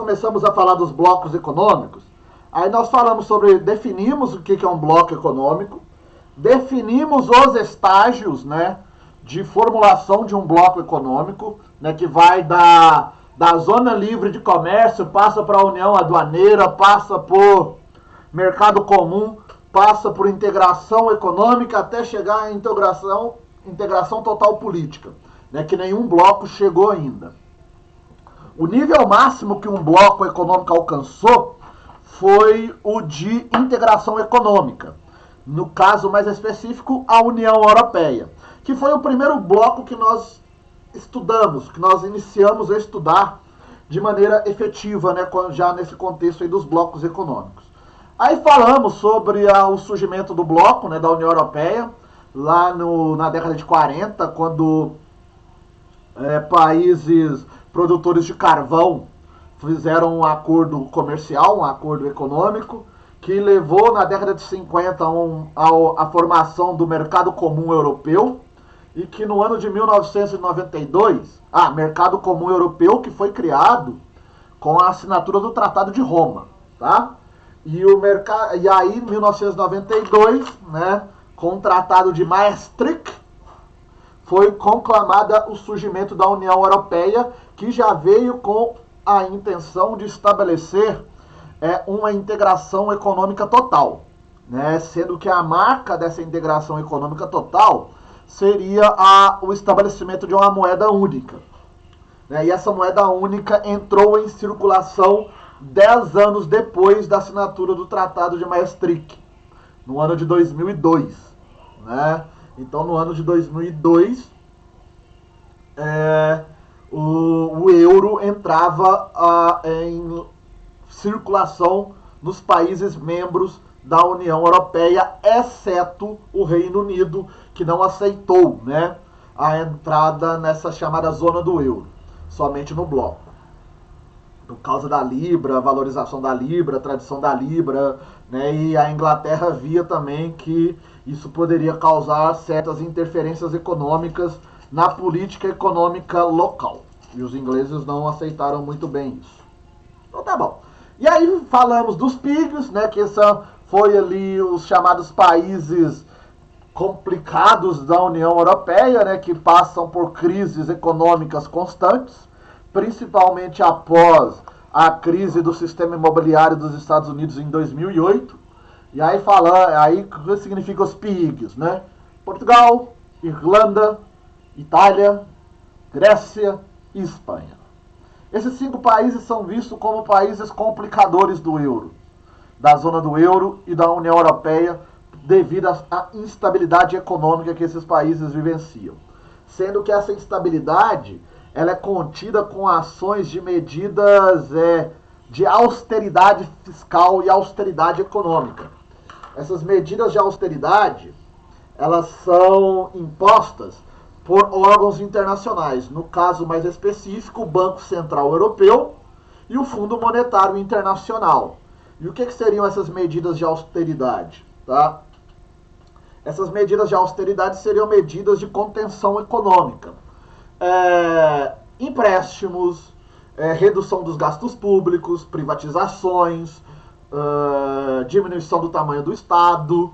começamos a falar dos blocos econômicos, aí nós falamos sobre, definimos o que é um bloco econômico, definimos os estágios, né, de formulação de um bloco econômico, né, que vai da zona livre de comércio, passa para a união aduaneira, passa por mercado comum, passa por integração econômica até chegar à integração total política, né, que nenhum bloco chegou ainda. O nível máximo que um bloco econômico alcançou foi o de integração econômica. No caso mais específico, a União Europeia, que foi o primeiro bloco que nós estudamos, que nós iniciamos a estudar de maneira efetiva, né, já nesse contexto aí dos blocos econômicos. Aí falamos sobre o surgimento do bloco, né, da União Europeia, lá na década de 40, quando países produtores de carvão fizeram um acordo comercial, um acordo econômico, que levou na década de 50 a formação do Mercado Comum Europeu, e que no ano de 1992, Mercado Comum Europeu, que foi criado com a assinatura do Tratado de Roma, tá? E aí, em 1992, né, com o Tratado de Maastricht, foi conclamada o surgimento da União Europeia, que já veio com a intenção de estabelecer uma integração econômica total, né, sendo que a marca dessa integração econômica total seria o estabelecimento de uma moeda única. Né, e essa moeda única entrou em circulação 10 anos depois da assinatura do Tratado de Maastricht, no ano de 2002. Né? Então, no ano de 2002, o euro entrava em circulação nos países membros da União Europeia, exceto o Reino Unido, que não aceitou, né, a entrada nessa chamada zona do euro, somente no bloco. Por causa da Libra, a valorização da Libra, a tradição da Libra, né, e a Inglaterra via também que isso poderia causar certas interferências econômicas na política econômica local. E os ingleses não aceitaram muito bem isso. Então tá bom. E aí falamos dos PIGs, né, que foi ali os chamados países complicados da União Europeia, né, que passam por crises econômicas constantes, principalmente após a crise do sistema imobiliário dos Estados Unidos em 2008. E aí o que significa os PIGs, né? Portugal, Irlanda, Itália, Grécia e Espanha. Esses 5 países são vistos como países complicadores do euro, da zona do euro e da União Europeia, devido à instabilidade econômica que esses países vivenciam. Sendo que essa instabilidade ela é contida com ações de medidas de austeridade fiscal e austeridade econômica. Essas medidas de austeridade, elas são impostas por órgãos internacionais, no caso mais específico, o Banco Central Europeu e o Fundo Monetário Internacional. E o que seriam essas medidas de austeridade? Tá? Essas medidas de austeridade seriam medidas de contenção econômica. Empréstimos, redução dos gastos públicos, privatizações, diminuição do tamanho do Estado,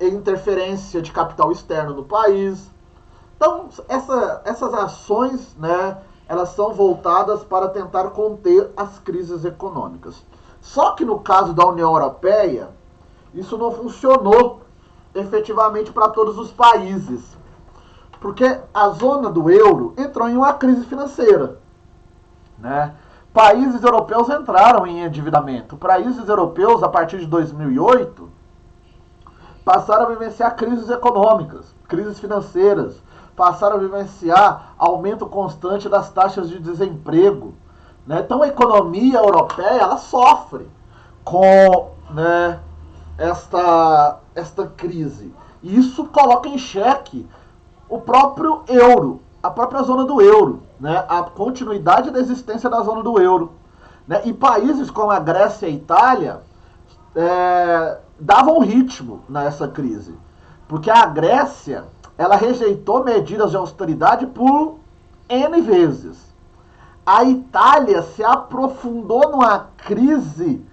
interferência de capital externo no país. Então, essas ações, né, elas são voltadas para tentar conter as crises econômicas. Só que no caso da União Europeia, isso não funcionou efetivamente para todos os países, porque a zona do euro entrou em uma crise financeira, né? Países europeus entraram em endividamento. Países europeus, a partir de 2008, passaram a vivenciar crises econômicas, crises financeiras, passaram a vivenciar aumento constante das taxas de desemprego. Né? Então a economia europeia ela sofre com, né, esta crise. E isso coloca em xeque o próprio euro, a própria zona do euro, né? A continuidade da existência da zona do euro. Né? E países como a Grécia e a Itália davam ritmo nessa crise. Porque a Grécia ela rejeitou medidas de austeridade por N vezes. a Itália se aprofundou numa crise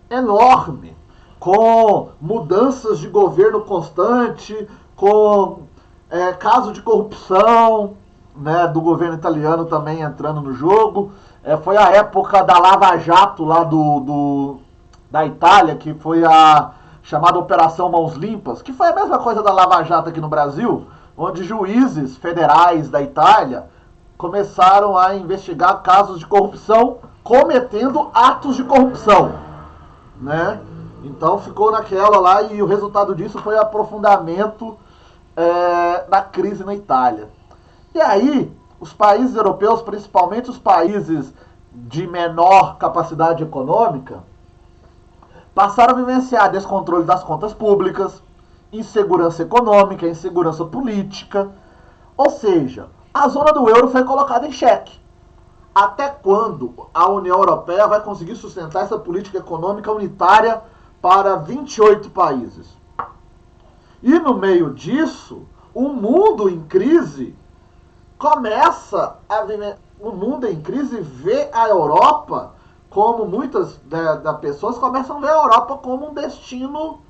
enorme, com mudanças de governo constante, com caso de corrupção, né, do governo italiano também entrando no jogo. Foi a época da Lava Jato lá da Itália, que foi a chamada Operação Mãos Limpas, que foi a mesma coisa da Lava Jato aqui no Brasil, onde juízes federais da Itália começaram a investigar casos de corrupção cometendo atos de corrupção, né? Então ficou naquela lá e o resultado disso foi o aprofundamento da crise na Itália. E aí, os países europeus, principalmente os países de menor capacidade econômica, passaram a vivenciar descontrole das contas públicas, insegurança econômica, insegurança política. Ou seja, a zona do euro foi colocada em xeque. Até quando a União Europeia vai conseguir sustentar essa política econômica unitária para 28 países? E no meio disso, o mundo em crise começa a viver. O mundo em crise vê a Europa como muitas das pessoas começam a ver a Europa como um destino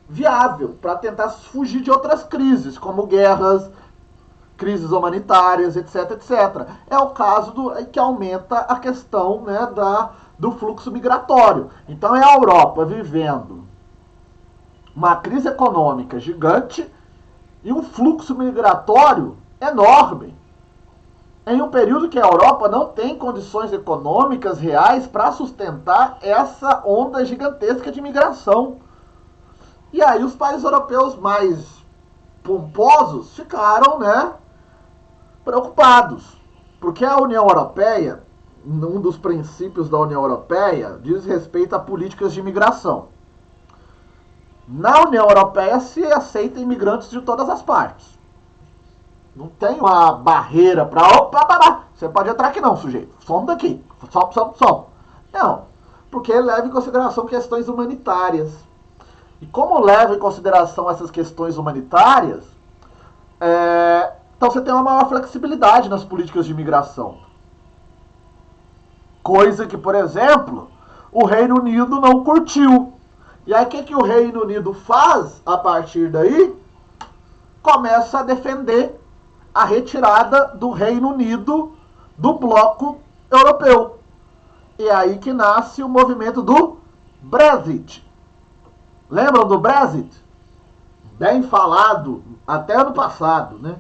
viável para tentar fugir de outras crises, como guerras, crises humanitárias, etc, etc. É o caso que aumenta a questão, né, do fluxo migratório. Então é a Europa vivendo uma crise econômica gigante e um fluxo migratório enorme, em um período que a Europa não tem condições econômicas reais para sustentar essa onda gigantesca de migração. E aí os países europeus mais pomposos ficaram, né, preocupados, porque a União Europeia, um dos princípios da União Europeia, diz respeito a políticas de imigração. Na União Europeia se aceita imigrantes de todas as partes. Não tem uma barreira para... Opa, você pode entrar aqui não, sujeito. Some daqui. Some. Não, porque leva em consideração questões humanitárias. E como leva em consideração essas questões humanitárias, então você tem uma maior flexibilidade nas políticas de imigração. Coisa que, por exemplo, o Reino Unido não curtiu. E aí o que o Reino Unido faz a partir daí? Começa a defender a retirada do Reino Unido do bloco europeu. E é aí que nasce o movimento do Brexit. Lembram do Brexit? Bem falado até ano passado, né?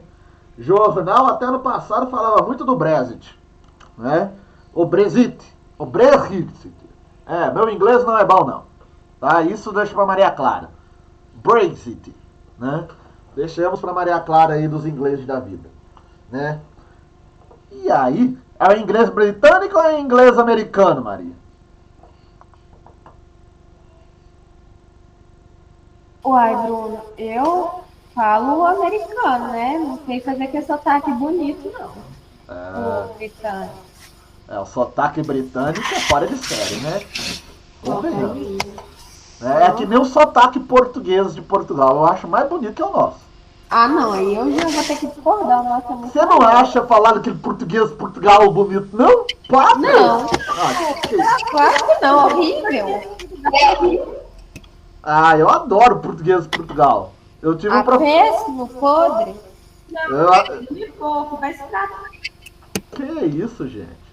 Jornal até ano passado falava muito do Brexit, né? O Brexit. Meu inglês não é bom não, tá? Isso deixa pra Maria Clara. Brexit, né? Deixamos pra Maria Clara aí dos ingleses da vida, né? E aí, é o inglês britânico ou é o inglês americano, Maria? Uai, Bruno, eu falo americano, né? Não sei fazer aquele sotaque bonito, não. O britânico. O sotaque britânico é fora de série, né? Convenhamos. É que nem o sotaque português de Portugal. Eu acho mais bonito que o nosso. Ah, não, aí eu já vou ter que discordar. O nosso é muito Você não acha falar aquele português de Portugal bonito, não? Pá, não. Claro que não, horrível. Eu adoro português de Portugal. Eu tive um péssimo, podre. Vai se tratar. Que isso, gente?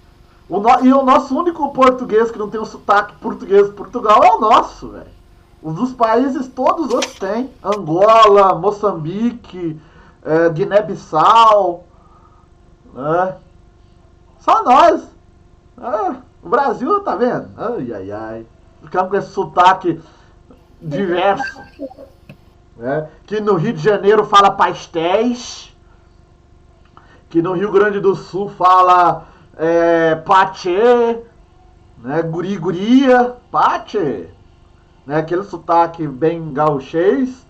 E o nosso único português que não tem o sotaque português de Portugal é o nosso, velho. Os dos países todos os outros têm. Angola, Moçambique, Guiné-Bissau. Só nós. O Brasil, tá vendo? Ai. Ficamos com esse sotaque diverso. Que no Rio de Janeiro fala pastéis. Que no Rio Grande do Sul fala patê, né, guri-guria, patê, né, aquele sotaque bem gauchês.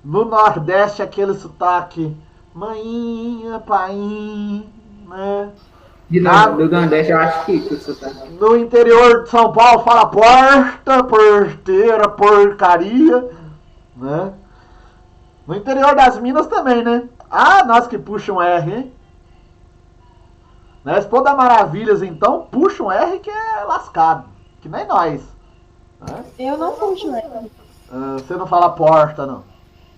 No Nordeste aquele sotaque mainha, paim, né. Do Nordeste eu acho que o sotaque. No interior de São Paulo fala porta, porteira, porcaria, né. No interior das Minas também, né. Nós que puxam R, hein. Né? Se for da Maravilhas, então, puxa um R que é lascado. Que nem nós. Né? Eu não puxo R. Você não fala porta, não?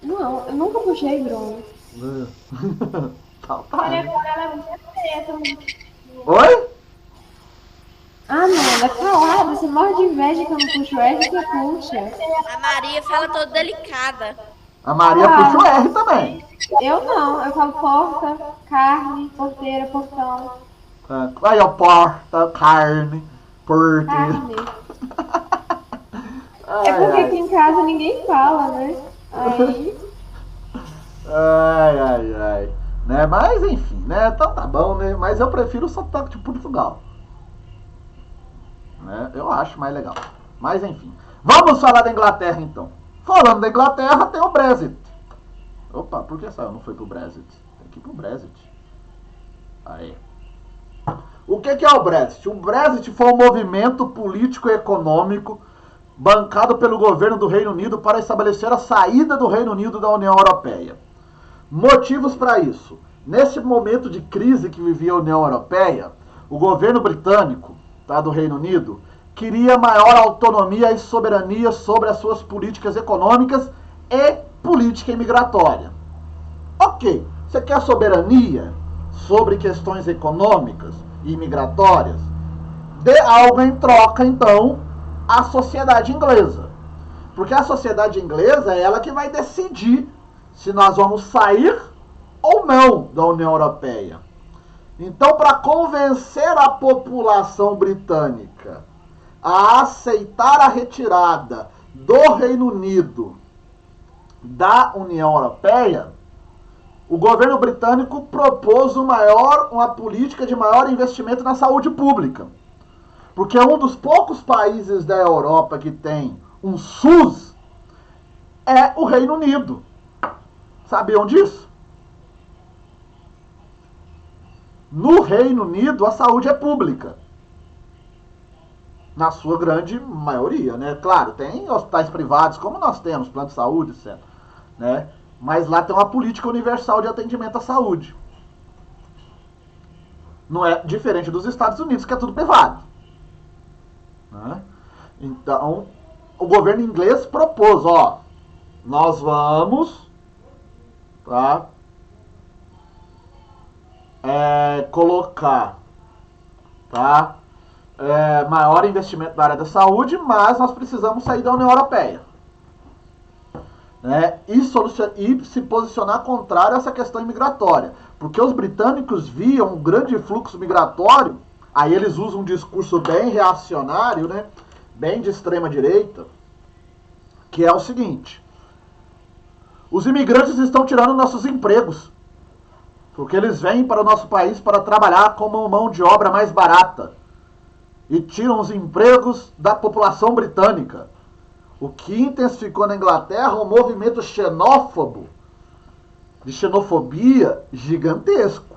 Não, eu nunca puxei, Bruno. Então, tá. Ela é muito preta. Oi? Ah, não, ela é calada. Você morre de inveja que eu não puxo R, você puxa. A Maria fala toda delicada. A Maria puxa o R também. Eu não, eu falo porta, carne, porteira, portão. Aí, ó, porta, carne, porteira. Carne. É porque aqui em casa ninguém fala, né? Aí. Ai. Né? Mas enfim, né? Então tá bom, né? Mas eu prefiro o sotaque de Portugal. Né? Eu acho mais legal. Mas enfim. Vamos falar da Inglaterra então. Falando da Inglaterra, tem o Brexit. Opa, por que saiu? Não foi pro Brexit? Tem que ir pro Brexit. Aí. O que é o Brexit? O Brexit foi um movimento político e econômico bancado pelo governo do Reino Unido para estabelecer a saída do Reino Unido da União Europeia. Motivos para isso. Nesse momento de crise que vivia a União Europeia, o governo britânico, tá, do Reino Unido, queria maior autonomia e soberania sobre as suas políticas econômicas e política imigratória. Ok, você quer soberania sobre questões econômicas e imigratórias? Dê algo em troca, então, à sociedade inglesa. Porque a sociedade inglesa é ela que vai decidir se nós vamos sair ou não da União Europeia. Então, para convencer a população britânica a aceitar a retirada do Reino Unido da União Europeia, o governo britânico propôs uma política de maior investimento na saúde pública. Porque um dos poucos países da Europa que tem um SUS é o Reino Unido. Sabiam disso? No Reino Unido, a saúde é pública. Na sua grande maioria, né? Claro, tem hospitais privados, como nós temos, plano de saúde, etc. Né? Mas lá tem uma política universal de atendimento à saúde. Não é diferente dos Estados Unidos, que é tudo privado. Né? Então, o governo inglês propôs, ó, nós vamos, tá, colocar, tá, maior investimento na área da saúde, mas nós precisamos sair da União Europeia. Né? E se posicionar contrário a essa questão imigratória. Porque os britânicos viam um grande fluxo migratório, aí eles usam um discurso bem reacionário, né? Bem de extrema direita, que é o seguinte: os imigrantes estão tirando nossos empregos, porque eles vêm para o nosso país para trabalhar como mão de obra mais barata e tiram os empregos da população britânica. O que intensificou na Inglaterra um movimento xenófobo, de xenofobia gigantesco,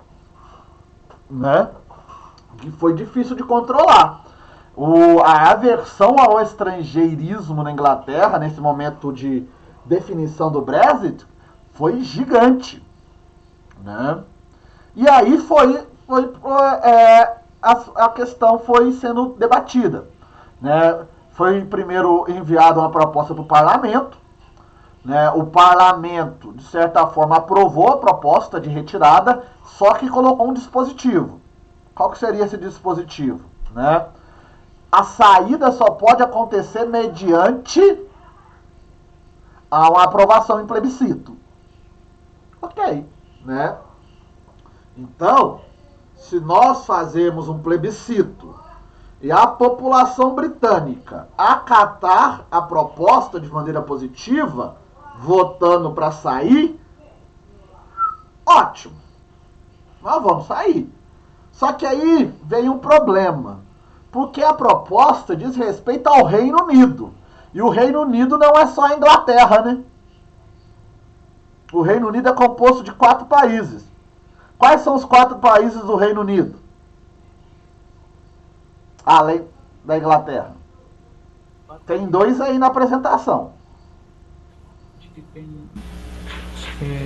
né? Que foi difícil de controlar. A aversão ao estrangeirismo na Inglaterra, nesse momento de definição do Brexit, foi gigante, né? E aí a questão foi sendo debatida, né? Foi primeiro enviada uma proposta para o parlamento, né? O parlamento, de certa forma, aprovou a proposta de retirada, só que colocou um dispositivo. Qual que seria esse dispositivo? Né? A saída só pode acontecer mediante uma aprovação em plebiscito. Ok, né? Então, se nós fazermos um plebiscito e a população britânica acatar a proposta de maneira positiva, votando para sair, ótimo, nós vamos sair. Só que aí veio um problema, porque a proposta diz respeito ao Reino Unido, e o Reino Unido não é só a Inglaterra, né? O Reino Unido é composto de 4 países. Quais são os 4 países do Reino Unido? Além da Inglaterra. Tem 2 aí na apresentação.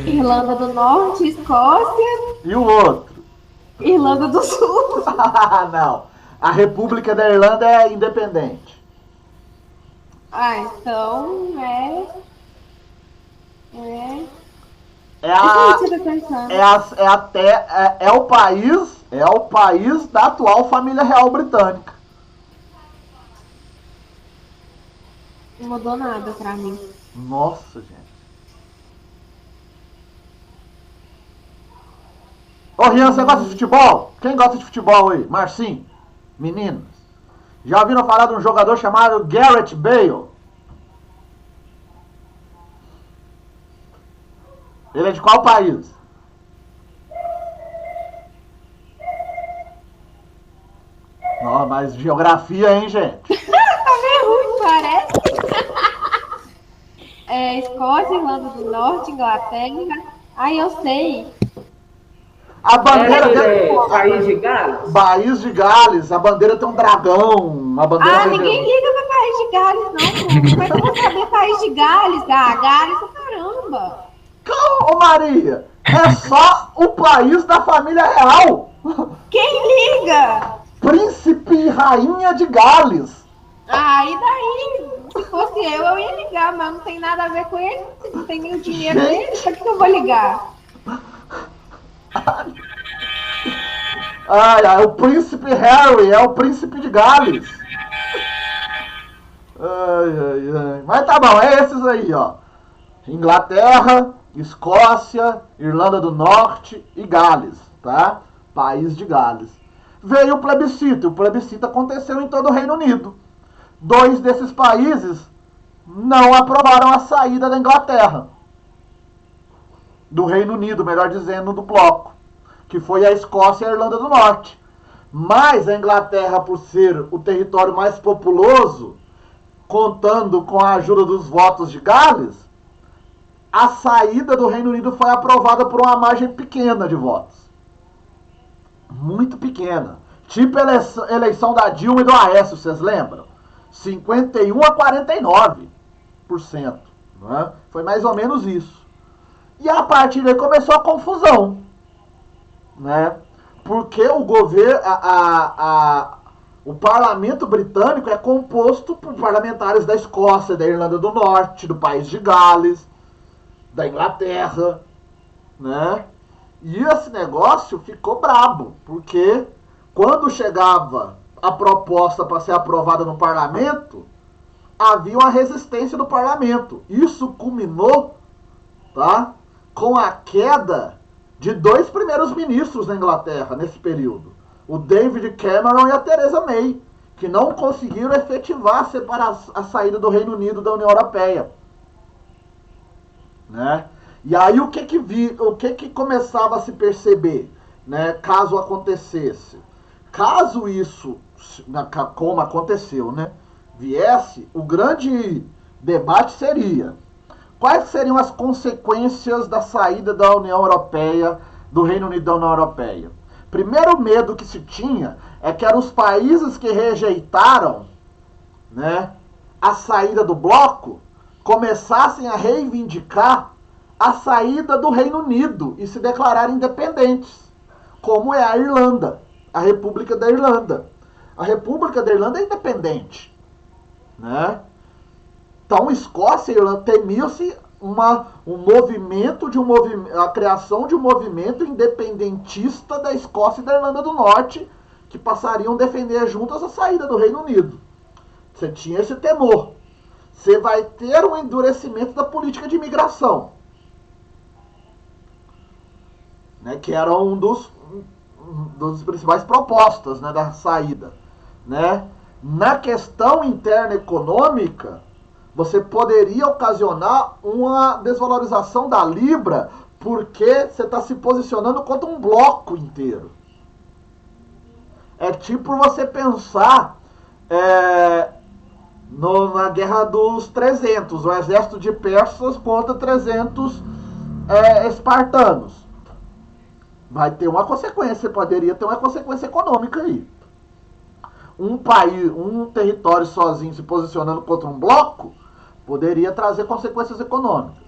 Irlanda do Norte, Escócia. E o outro? Irlanda do Sul. Não. A República da Irlanda é independente. Ah, então É a, Isso que você tá pensando. é o país da atual família real britânica. Não mudou nada pra mim. Nossa, gente. Ô, Rian, você gosta de futebol? Quem gosta de futebol aí? Marcinho? Meninos? Já ouviram falar de um jogador chamado Gareth Bale? Ele é de qual país? Não, mas geografia, hein, gente? Tá meio ruim, parece. Escócia, Irlanda do Norte, Inglaterra. Ai, eu sei. A bandeira País de Gales? País de Gales, a bandeira tem um dragão, uma bandeira... Ah, ninguém liga pra País de Gales, não, pô. Como é que eu vou saber País de Gales? Ah, Gales, caramba. Ô, Maria, é só o país da família real. Quem liga? Príncipe e rainha de Gales. Ah, e daí? Se fosse eu ia ligar, mas não tem nada a ver com ele. Não tem nenhum dinheiro nele, pra que eu vou ligar? O príncipe Harry é o príncipe de Gales. Ai. Mas tá bom, é esses aí, ó. Inglaterra, Escócia, Irlanda do Norte e Gales, tá? País de Gales. Veio o plebiscito. O plebiscito aconteceu em todo o Reino Unido. 2 desses países não aprovaram a saída da Inglaterra. Do Reino Unido, melhor dizendo, do bloco. Que foi a Escócia e a Irlanda do Norte. Mas a Inglaterra, por ser o território mais populoso, contando com a ajuda dos votos de Gales, a saída do Reino Unido foi aprovada por uma margem pequena de votos. Muito pequena. Tipo a eleição da Dilma e do Aécio, vocês lembram? 51 a 49%. Né? Foi mais ou menos isso. E a partir daí começou a confusão. Né? Porque o governo, o parlamento britânico é composto por parlamentares da Escócia, da Irlanda do Norte, do país de Gales, da Inglaterra, né? E esse negócio ficou brabo, porque quando chegava a proposta para ser aprovada no parlamento, havia uma resistência do parlamento. Isso culminou, tá, com a queda de 2 primeiros ministros na Inglaterra nesse período. O David Cameron e a Theresa May, que não conseguiram efetivar a saída do Reino Unido da União Europeia. Né? E aí o que começava a se perceber, né, caso acontecesse? Caso isso, como aconteceu, né, viesse, o grande debate seria: quais seriam as consequências da saída da União Europeia, do Reino Unido da União Europeia? Primeiro medo que se tinha é que eram os países que rejeitaram, né, a saída do bloco começassem a reivindicar a saída do Reino Unido e se declararem independentes, como é a Irlanda, a República da Irlanda. A República da Irlanda é independente, né? Então, Escócia e Irlanda temiam-se a criação de um movimento independentista da Escócia e da Irlanda do Norte, que passariam a defender juntas a saída do Reino Unido. Você tinha esse temor. Você vai ter um endurecimento da política de imigração, né, que era um dos principais propostas, né, da saída. Né? Na questão interna econômica, você poderia ocasionar uma desvalorização da Libra, porque você está se posicionando contra um bloco inteiro. É tipo você pensar na Guerra dos 300, o exército de persas contra 300 espartanos. Vai ter uma consequência, poderia ter uma consequência econômica aí. Um território sozinho se posicionando contra um bloco poderia trazer consequências econômicas.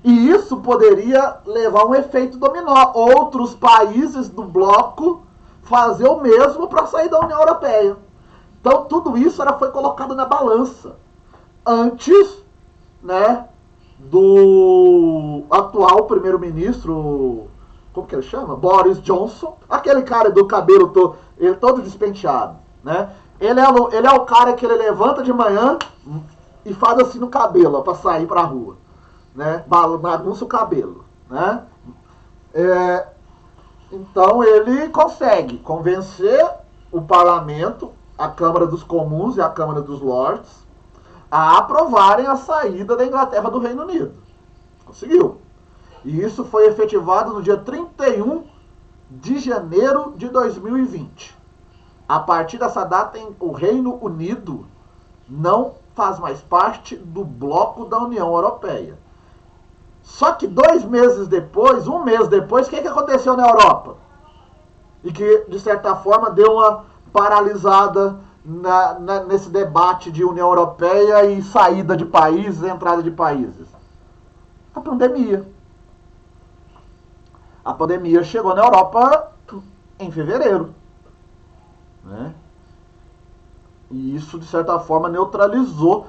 E isso poderia levar a um efeito dominó. Outros países do bloco fazer o mesmo para sair da União Europeia. Então tudo isso foi colocado na balança antes, né, do atual primeiro-ministro, como que ele chama? Boris Johnson, aquele cara do cabelo todo despenteado, né? Ele é o cara que ele levanta de manhã e faz assim no cabelo, para sair para a rua, né? Bagunça o cabelo, né? Então ele consegue convencer o parlamento, a Câmara dos Comuns e a Câmara dos Lords, a aprovarem a saída da Inglaterra do Reino Unido. Conseguiu. E isso foi efetivado no dia 31 de janeiro de 2020. A partir dessa data, o Reino Unido não faz mais parte do bloco da União Europeia. Só que 2 meses depois, 1 mês depois, o que aconteceu na Europa? E que, de certa forma, deu uma paralisada nesse debate de União Europeia e saída de países, entrada de países. A pandemia. A pandemia chegou na Europa em fevereiro, né? E isso, de certa forma, neutralizou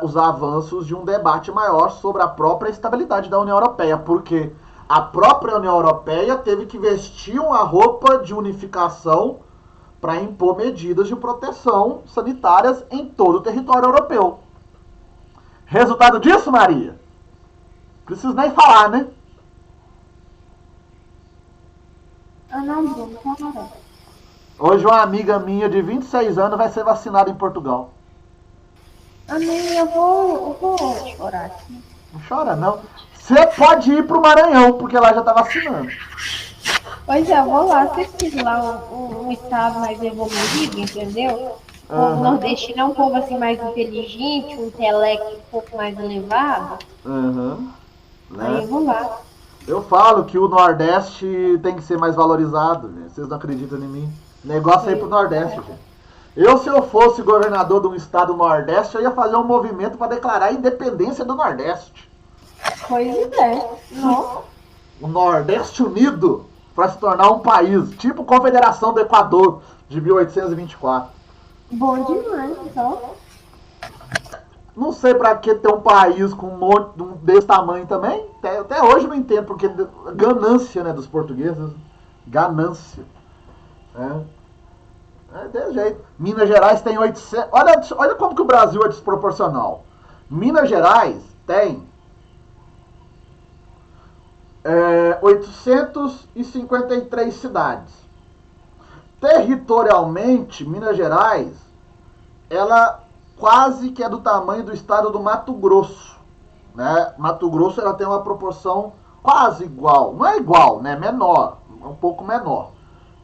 os avanços de um debate maior sobre a própria estabilidade da União Europeia, porque a própria União Europeia teve que vestir uma roupa de unificação para impor medidas de proteção sanitárias em todo o território europeu. Resultado disso, Maria? Preciso nem falar, né? Não, Bruno, cara. Hoje uma amiga minha de 26 anos vai ser vacinada em Portugal. Amém, eu vou chorar aqui. Não chora, não. Você pode ir pro Maranhão, porque lá já tá vacinando. Pois é, eu vou lá, se preciso lá um estado mais evoluído, entendeu? O povo nordestino é um povo assim mais inteligente, um intelecto um pouco mais elevado. Né? Aí eu vou lá. Eu falo que o Nordeste tem que ser mais valorizado, né? Vocês não acreditam em mim? Negócio é ir pro Nordeste, gente. Se eu fosse governador de um estado Nordeste, eu ia fazer um movimento para declarar a independência do Nordeste. Pois é. Nossa. O Nordeste unido para se tornar um país, tipo Confederação do Equador, de 1824. Bom demais, então. Não sei pra que ter um país com um monte desse tamanho também. Até hoje não entendo, porque ganância, né, dos portugueses. Ganância. É desse jeito. Minas Gerais tem 800... Olha como que o Brasil é desproporcional. Minas Gerais tem 853 cidades. Territorialmente, Minas Gerais, ela quase que é do tamanho do estado do Mato Grosso, né? Mato Grosso, ela tem uma proporção quase igual, não é igual, né? Menor, um pouco menor.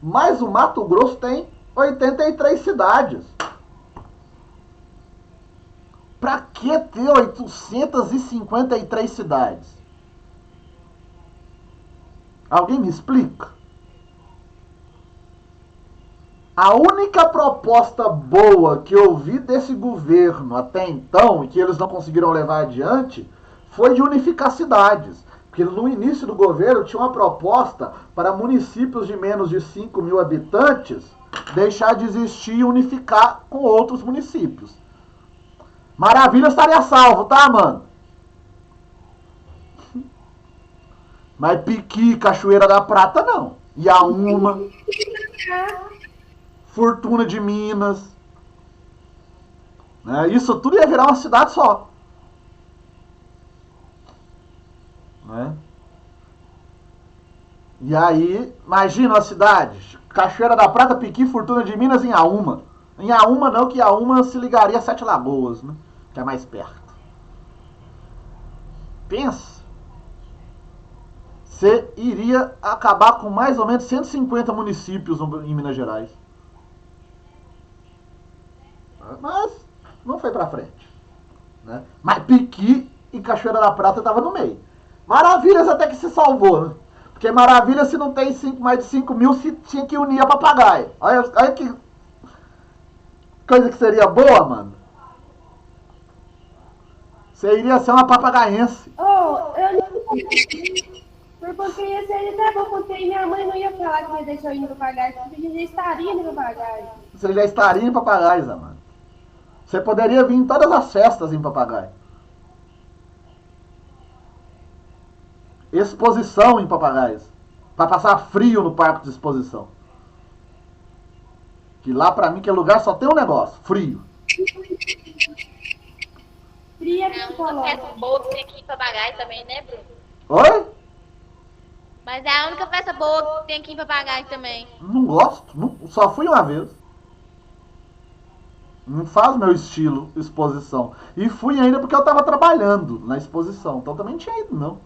Mas o Mato Grosso tem 83 cidades. Pra que ter 853 cidades? Alguém me explica? A única proposta boa que eu vi desse governo até então, e que eles não conseguiram levar adiante, foi de unificar cidades. Porque no início do governo tinha uma proposta para municípios de menos de 5 mil habitantes deixar de existir e unificar com outros municípios. Maravilha estaria salvo, tá, mano? Mas Piqui, Cachoeira da Prata, não. Iaúma, Fortuna de Minas, né? Isso tudo ia virar uma cidade só, né? E aí, imagina a cidade: Cachoeira da Prata, Piqui, Fortuna de Minas, em Iaúma. Em Iaúma não, que Iaúma se ligaria a Sete Lagoas, né? Que é mais perto. Pensa. Você iria acabar com mais ou menos 150 municípios em Minas Gerais. Mas não foi pra frente, né? Mas Piqui e Cachoeira da Prata estavam no meio. Maravilhas até que se salvou, né? Porque Maravilha, se não tem mais de 5 mil, se tinha que unir a papagaio. Olha que coisa que seria boa, mano. Você iria ser uma papagaiense. Oh, eu Porque ia ser até bom, porque minha mãe não ia falar que me deixou ir no papagaio, porque eu já estaria no papagaio. Você já estaria em Papagaio, Zé Mano. Você poderia vir em todas as festas em Papagaio. Exposição em Papagaios. Pra passar frio no parque de exposição. Que lá pra mim, que é lugar, só tem um negócio. Frio. Fria É uma psicológica. festa boa que tem aqui em Papagaio também, né, Bruno? Oi? Mas é a única festa boa que tem aqui em Papagaio também. Não gosto. Só fui uma vez. Não faz meu estilo exposição. E fui ainda porque eu tava trabalhando na exposição. Então também não tinha ido, não.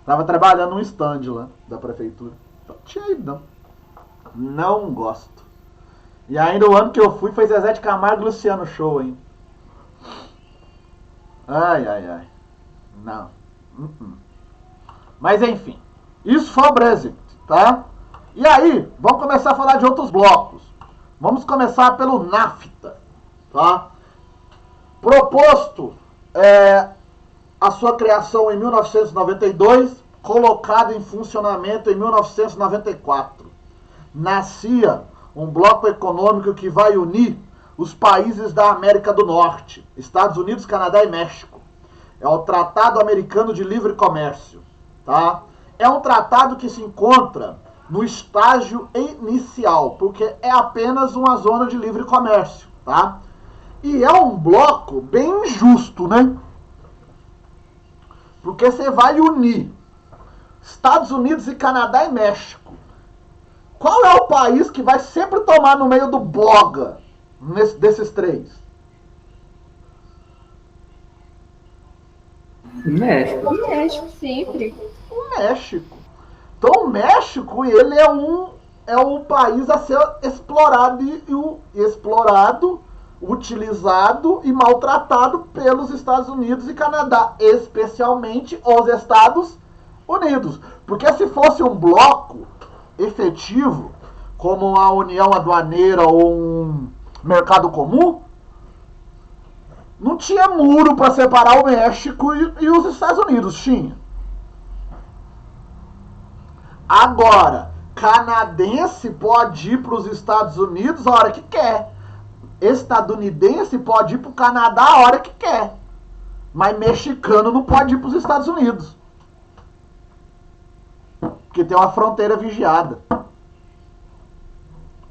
Tava trabalhando num stand lá da prefeitura. Então não tinha ido, não. Não gosto. E ainda o ano que eu fui foi Zezé de Camargo e Luciano Show, hein? Ai, ai, ai. Não. Mas enfim. Isso foi o Brexit, tá? E aí, vamos começar a falar de outros blocos. Vamos começar pelo NAFTA, tá? Proposto a sua criação em 1992, colocado em funcionamento em 1994. Nascia um bloco econômico que vai unir os países da América do Norte, Estados Unidos, Canadá e México. É o Tratado Americano de Livre Comércio, tá? É um tratado que se encontra no estágio inicial, porque é apenas uma zona de livre comércio, tá? E é um bloco bem injusto, né? Porque você vai unir Estados Unidos e Canadá e México. Qual é o país que vai sempre tomar no meio do boga desses três? México. O México sempre. O México. Então o México, ele é o país a ser explorado, utilizado e maltratado pelos Estados Unidos e Canadá, especialmente os Estados Unidos. Porque se fosse um bloco efetivo, como a União Aduaneira ou um mercado comum, não tinha muro para separar o México e os Estados Unidos, tinha. Agora, canadense pode ir para os Estados Unidos a hora que quer. Estadunidense pode ir para o Canadá a hora que quer. Mas mexicano não pode ir para os Estados Unidos. Porque tem uma fronteira vigiada.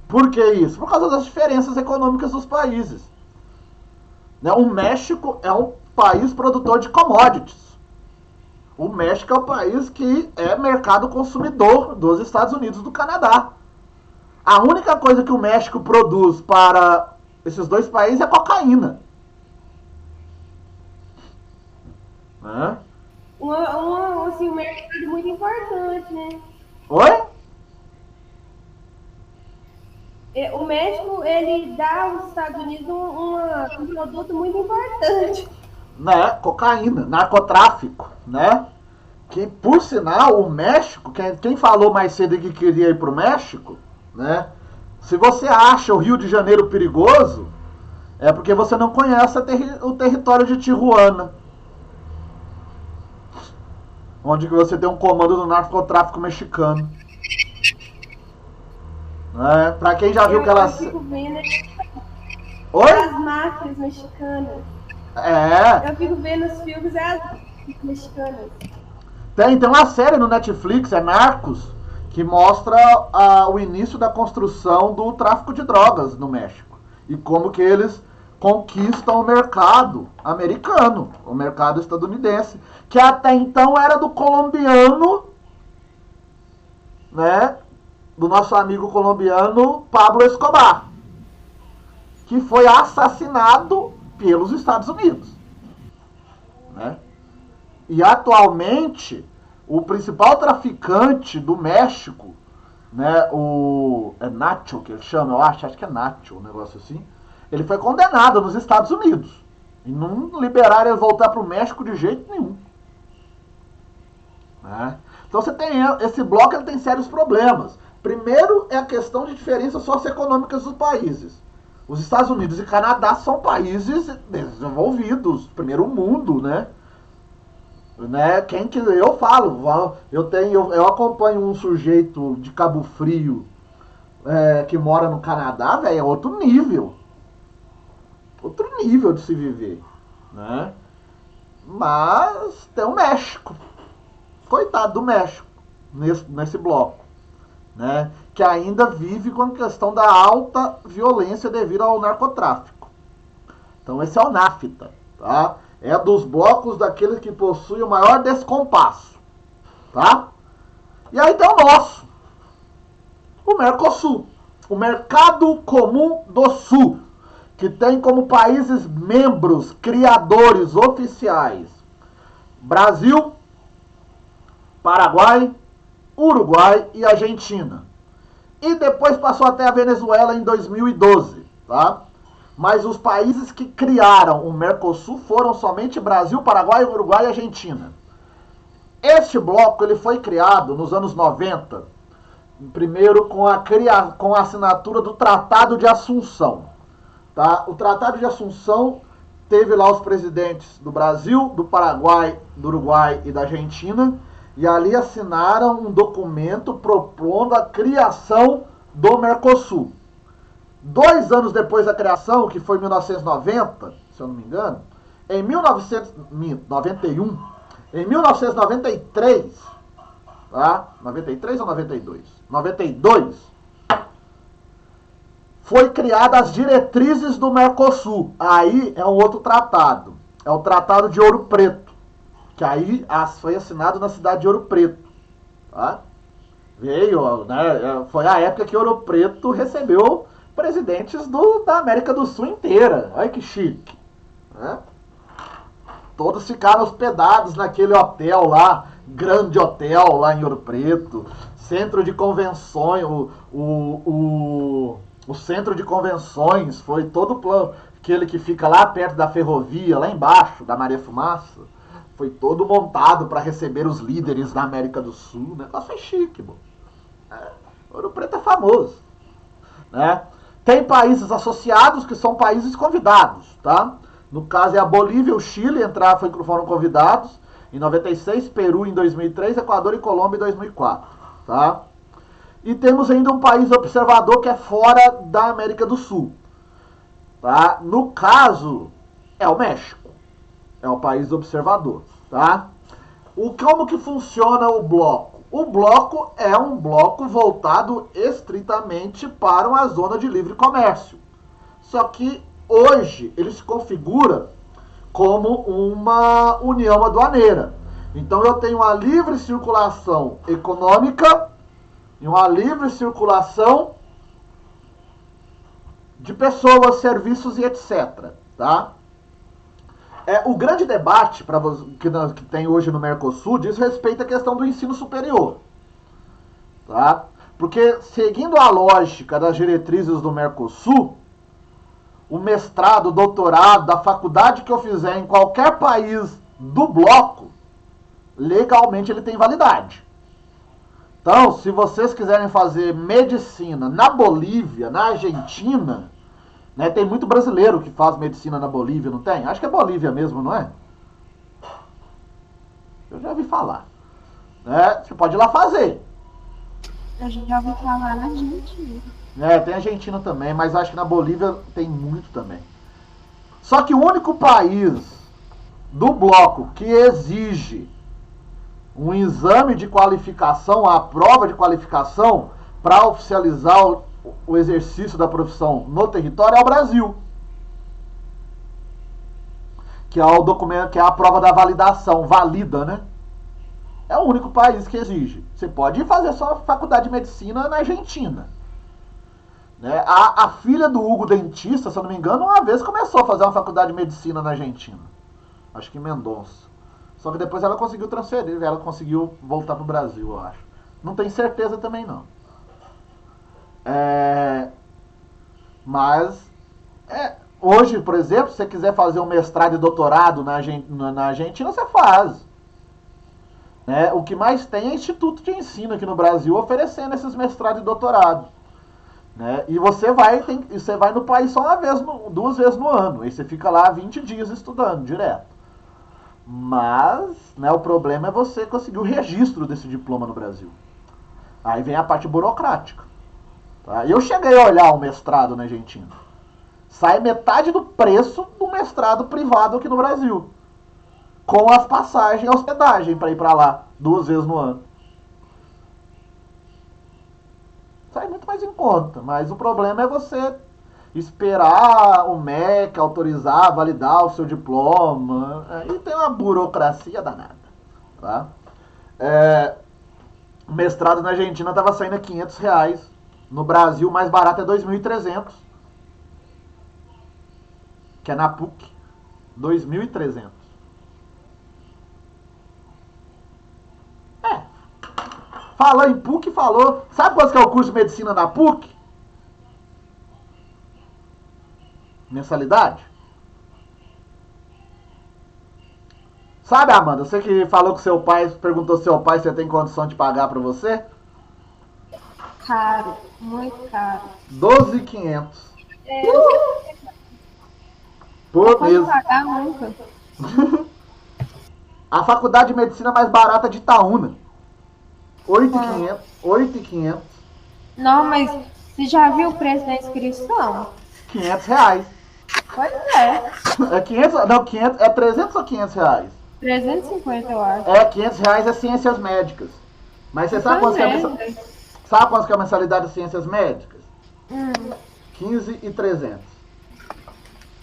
Por que isso? Por causa das diferenças econômicas dos países. O México é um país produtor de commodities. O México é o país que é mercado consumidor dos Estados Unidos e do Canadá. A única coisa que o México produz para esses dois países é cocaína. Um mercado muito importante, né? Oi? O México, ele dá aos Estados Unidos um produto muito importante. Né? Cocaína, narcotráfico, né? Que, por sinal, o México, quem falou mais cedo que queria ir pro México, né? Se você acha o Rio de Janeiro perigoso, é porque você não conhece o território de Tijuana. Onde que você tem um comando do narcotráfico mexicano. Pra quem já viu Eu fico vendo Oi? as máfias mexicanas. Eu fico vendo os filmes das máfias mexicanas. Tem uma série no Netflix, é Narcos, que mostra o início da construção do tráfico de drogas no México. E como que eles conquistam o mercado americano, o mercado estadunidense, que até então era do colombiano, né? Do nosso amigo colombiano Pablo Escobar, que foi assassinado pelos Estados Unidos, né? E atualmente o principal traficante do México, né, é Nacho que ele chama, eu acho que é Nacho, um negócio assim, ele foi condenado nos Estados Unidos e não liberaram ele voltar para o México de jeito nenhum, né? Então você tem esse bloco, ele tem sérios problemas. Primeiro é a questão de diferenças socioeconômicas dos países. Os Estados Unidos e Canadá são países desenvolvidos, primeiro mundo, né? Né? Quem que eu falo, eu acompanho um sujeito de Cabo Frio que mora no Canadá, velho, é outro nível de se viver, né? Mas tem o México, coitado do México nesse bloco, né? Que ainda vive com a questão da alta violência devido ao narcotráfico. Então esse é o NAFTA, tá? É dos blocos daqueles que possuem o maior descompasso, tá? E aí tem o nosso, o Mercosul, o Mercado Comum do Sul, que tem como países membros criadores oficiais Brasil, Paraguai, Uruguai e Argentina. E depois passou até a Venezuela em 2012, tá? Mas os países que criaram o Mercosul foram somente Brasil, Paraguai, Uruguai e Argentina. Este bloco ele foi criado nos anos 90, primeiro com a assinatura do Tratado de Assunção. Tá? O Tratado de Assunção teve lá os presidentes do Brasil, do Paraguai, do Uruguai e da Argentina, e ali assinaram um documento propondo a criação do Mercosul. 2 anos depois da criação, que foi em 1990, se eu não me engano, em 1991, em 1993, tá? 93 ou 92? 92, foi criada as diretrizes do Mercosul. Aí é um outro tratado, é o Tratado de Ouro Preto, que aí foi assinado na cidade de Ouro Preto, tá? Veio, né? Foi a época que Ouro Preto recebeu presidentes da América do Sul inteira. Olha que chique, né? Todos ficaram hospedados naquele hotel lá, grande hotel lá em Ouro Preto, centro de convenções, o centro de convenções foi todo plano, aquele que fica lá perto da ferrovia, lá embaixo da Maria Fumaça, foi todo montado para receber os líderes da América do Sul. O negócio foi chique, mano. Ouro Preto é famoso, né? Tem países associados que são países convidados, tá? No caso é a Bolívia e o Chile foram convidados em 96, Peru em 2003, Equador e Colômbia em 2004, tá? E temos ainda um país observador que é fora da América do Sul, tá? No caso é o México, é o país observador, tá? Como que funciona o bloco? O bloco é um bloco voltado estritamente para uma zona de livre comércio. Só que hoje ele se configura como uma união aduaneira. Então eu tenho uma livre circulação econômica e uma livre circulação de pessoas, serviços e etc. Tá? O grande debate que tem hoje no Mercosul diz respeito à questão do ensino superior. Tá? Porque, seguindo a lógica das diretrizes do Mercosul, o mestrado, o doutorado, da faculdade que eu fizer em qualquer país do bloco, legalmente ele tem validade. Então, se vocês quiserem fazer medicina na Bolívia, na Argentina, né, tem muito brasileiro que faz medicina na Bolívia, não tem? Acho que é Bolívia mesmo, não é? Eu já ouvi falar. Né? Você pode ir lá fazer. Eu já ouvi falar na Argentina. Tem Argentina também, mas acho que na Bolívia tem muito também. Só que o único país do bloco que exige um exame de qualificação, a prova de qualificação para oficializar o exercício da profissão no território é o Brasil. Que é o documento, que é a prova da validação, valida, né? É o único país que exige. Você pode ir fazer sua faculdade de medicina na Argentina. Né? A filha do Hugo Dentista, se eu não me engano, uma vez começou a fazer uma faculdade de medicina na Argentina. Acho que em Mendonça. Só que depois ela conseguiu transferir, ela conseguiu voltar pro Brasil, eu acho. Não tenho certeza também, não. Mas, hoje, por exemplo, se você quiser fazer um mestrado e doutorado na Argentina, você faz. Né? O que mais tem é instituto de ensino aqui no Brasil oferecendo esses mestrados e doutorados. Né? E você vai no país só 2 vezes no ano. E você fica lá 20 dias estudando direto. Mas, né, o problema é você conseguir o registro desse diploma no Brasil. Aí vem a parte burocrática. Tá? Eu cheguei a olhar o mestrado na Argentina. Sai metade do preço do mestrado privado aqui no Brasil. Com as passagens e hospedagem para ir para lá 2 vezes no ano. Sai muito mais em conta. Mas o problema é você esperar o MEC autorizar, validar o seu diploma. Aí tem uma burocracia danada. Tá? O mestrado na Argentina estava saindo a R$500. No Brasil, o mais barato é 2.300. Que é na PUC. 2.300. Falou em PUC, falou. Sabe quanto que é o curso de medicina na PUC? Mensalidade? Sabe, Amanda, você que falou com seu pai, perguntou ao seu pai se tem condição de pagar pra você? Caro, muito caro. 12.500 Não por posso mês. pagar nunca. A faculdade de medicina mais barata de Itaúna. 8.500. Não, mas você já viu o preço da inscrição? R$500. Pois é. É 500, não, 500, é 300 ou R$500? 350, eu acho. R$500 é ciências médicas. Mas você sabe quanto que é a mensalidade de ciências médicas? 15.300.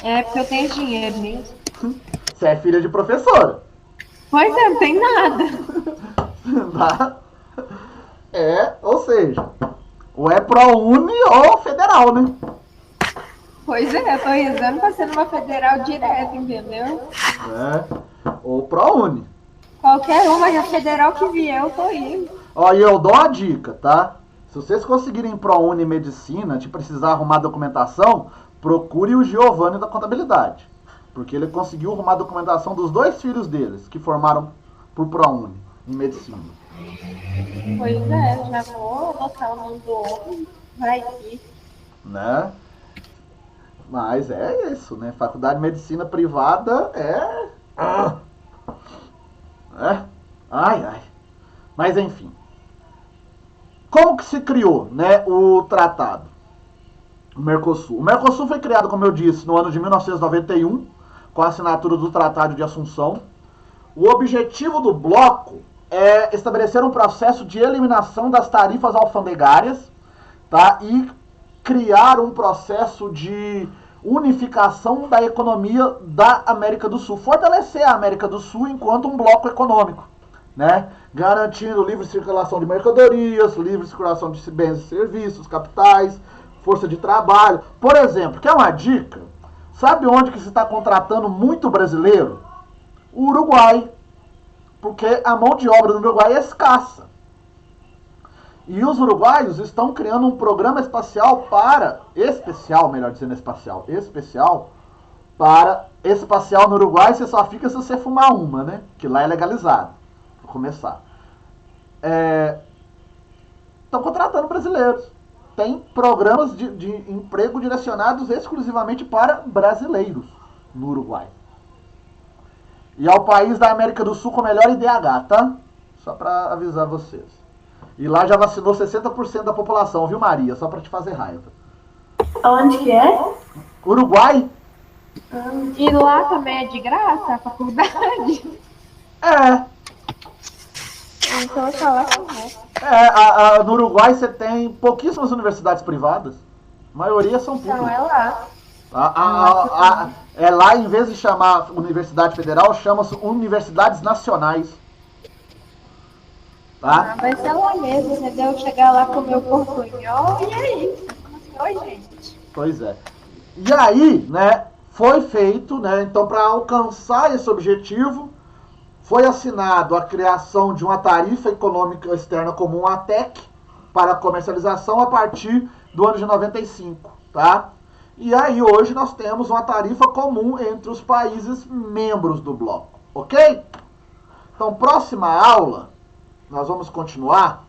É porque eu tenho dinheiro mesmo. Você é filha de professora. Pois é, não tem nada. Tá? Ou seja, ou é ProUni ou federal, né? Pois é, eu tô rezando pra ser numa federal direto, entendeu? Ou ProUni. Qualquer uma, a federal que vier, eu tô indo. Ó, e eu dou uma dica, tá? Se vocês conseguirem ProUni Medicina, de precisar arrumar documentação, procure o Giovanni da Contabilidade. Porque ele conseguiu arrumar a documentação dos 2 filhos deles, que formaram por ProUni em Medicina. Pois é, já vou botar o nome do homem. Vai ir. Né? Mas é isso, né? Faculdade de Medicina privada Ai. Mas enfim. Como que se criou, né, o tratado? O Mercosul. O Mercosul foi criado, como eu disse, no ano de 1991, com a assinatura do Tratado de Assunção. O objetivo do bloco é estabelecer um processo de eliminação das tarifas alfandegárias, tá? E criar um processo de unificação da economia da América do Sul. Fortalecer a América do Sul enquanto um bloco econômico, né? Garantindo livre circulação de mercadorias, livre circulação de bens e serviços, capitais, força de trabalho. Por exemplo, quer uma dica? Sabe onde que se está contratando muito brasileiro? O Uruguai. Porque a mão de obra no Uruguai é escassa. E os uruguaios estão criando um programa especial no Uruguai você só fica se você fumar uma, né? Que lá é legalizado, pra começar. Estão contratando brasileiros. Tem programas de emprego direcionados exclusivamente para brasileiros no Uruguai. E é o país da América do Sul com melhor IDH, tá? Só pra avisar vocês. E lá já vacinou 60% da população, viu, Maria? Só pra te fazer raiva. Onde que é? Uruguai? E lá também é de graça a faculdade? Então eu só lá com no Uruguai você tem pouquíssimas universidades privadas. A maioria são públicas. Então é lá. Lá, em vez de chamar Universidade Federal, chama-se Universidades Nacionais. Tá? Vai ser lá mesmo, entendeu? Chegar lá com o meu portunhol e aí? Oi, gente. Pois é. E aí, né, foi feito, né, então para alcançar esse objetivo, foi assinado a criação de uma tarifa econômica externa comum, a TEC, para comercialização a partir do ano de 95, tá? E aí hoje nós temos uma tarifa comum entre os países membros do bloco, ok? Então, próxima aula, nós vamos continuar